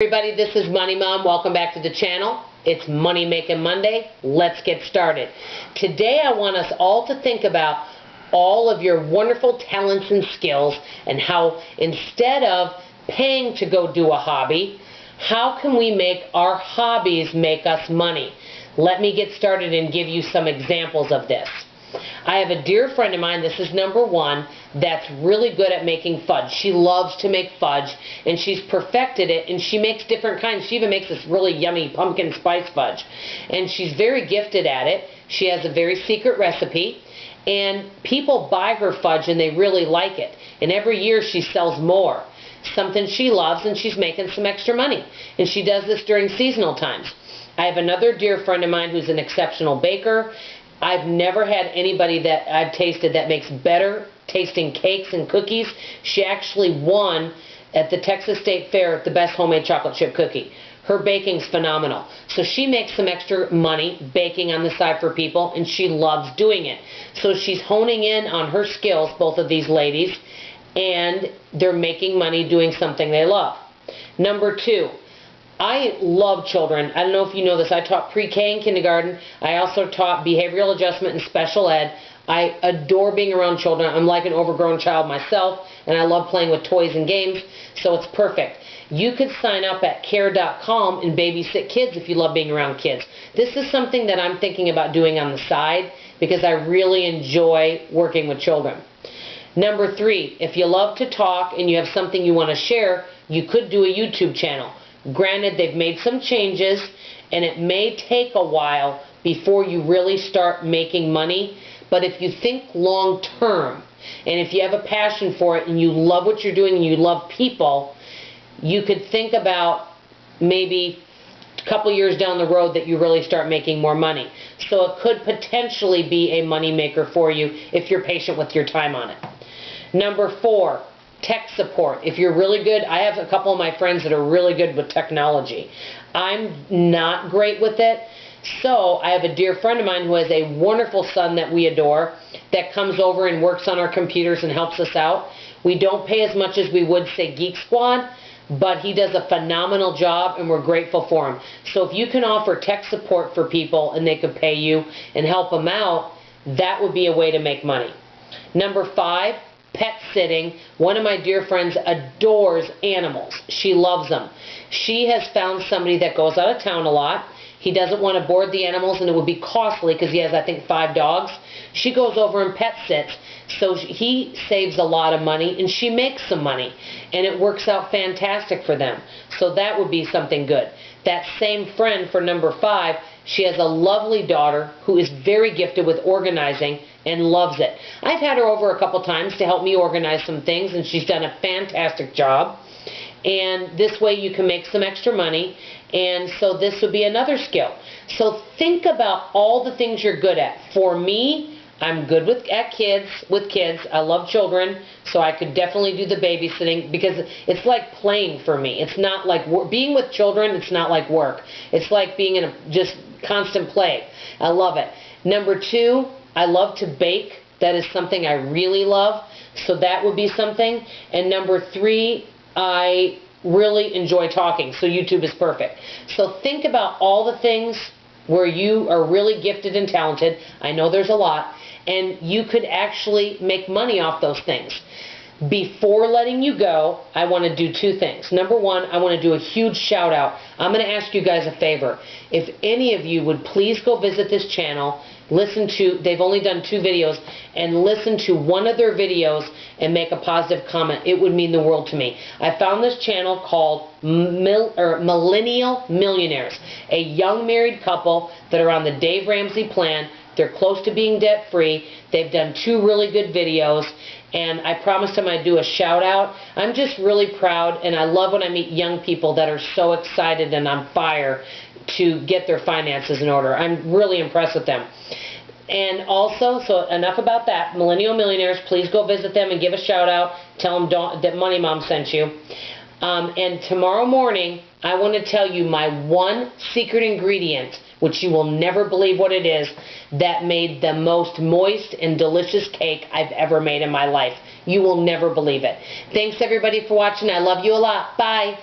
Everybody, this is Money Mom. Welcome back to the channel. It's Money Making Monday. Let's get started. Today I want us all to think about all of your wonderful talents and skills and how instead of paying to go do a hobby, how can we make our hobbies make us money? Let me get started and give you some examples of this. I have a dear friend of mine, this is number one, that's really good at making fudge. She loves to make fudge, and she's perfected it, and she makes different kinds. She even makes this really yummy pumpkin spice fudge, and she's very gifted at it. She has a very secret recipe, and people buy her fudge, and they really like it, and every year she sells more. Something she loves, and she's making some extra money, and she does this during seasonal times. I have another dear friend of mine who's an exceptional baker. I've never had anybody that I've tasted that makes better tasting cakes and cookies. She actually won at the Texas State Fair the best homemade chocolate chip cookie. Her baking's phenomenal. So she makes some extra money baking on the side for people, and she loves doing it. So she's honing in on her skills, both of these ladies, and they're making money doing something they love. Number two, I love children. I don't know if you know this. I taught pre-K and kindergarten. I also taught behavioral adjustment and special ed. I adore being around children. I'm like an overgrown child myself, and I love playing with toys and games, so it's perfect. You could sign up at care.com and babysit kids if you love being around kids. This is something that I'm thinking about doing on the side because I really enjoy working with children. Number three, if you love to talk and you have something you want to share, you could do a YouTube channel. Granted, they've made some changes, and it may take a while before you really start making money, but if you think long term, and if you have a passion for it, and you love what you're doing, and you love people, you could think about maybe a couple years down the road that you really start making more money. So it could potentially be a money maker for you if you're patient with your time on it. Number four, tech support. If you're really good, I have a couple of my friends that are really good with technology. I'm not great with it, so I have a dear friend of mine who has a wonderful son that we adore that comes over and works on our computers and helps us out. We don't pay as much as we would, say, Geek Squad, but he does a phenomenal job, and we're grateful for him. So if you can offer tech support for people and they could pay you and help them out, that would be a way to make money. Number five, pet sitting. One of my dear friends adores animals. She loves them. She has found somebody that goes out of town a lot. He doesn't want to board the animals, and it would be costly because he has, I think, 5 dogs. She goes over and pet sits, so he saves a lot of money, and she makes some money, and it works out fantastic for them. So that would be something good. That same friend for number 5, she has a lovely daughter who is very gifted with organizing and loves it. I've had her over a couple times to help me organize some things, and she's done a fantastic job. And this way you can make some extra money, and so this would be another skill. So think about all the things you're good at. For me, I'm good with kids. I love children, so I could definitely do the babysitting because it's like playing for me. It's not like being with children. It's not like work. It's like being in a just constant play. I love it. Number 2, I love to bake. That is something I really love, so that would be something. And number 3, I really enjoy talking, so YouTube is perfect. So think about all the things where you are really gifted and talented. I know there's a lot, and you could actually make money off those things. Before letting you go, I want to do 2 things. Number 1, I want to do a huge shout out. I'm going to ask you guys a favor. If any of you would please go visit this channel, they've only done 2 videos, and listen to one of their videos and make a positive comment. It would mean the world to me. I found this channel called Millennial Millionaires, a young married couple that are on the Dave Ramsey plan. They're close to being debt-free. They've done 2 really good videos, and I promised them I'd do a shout-out. I'm just really proud, and I love when I meet young people that are so excited and on fire to get their finances in order. I'm really impressed with them. And also, so enough about that, Millennial Millionaires, please go visit them and give a shout-out. Tell them that Money Mom sent you. And tomorrow morning, I want to tell you my 1 secret ingredient, which you will never believe what it is, that made the most moist and delicious cake I've ever made in my life. You will never believe it. Thanks, everybody, for watching. I love you a lot. Bye.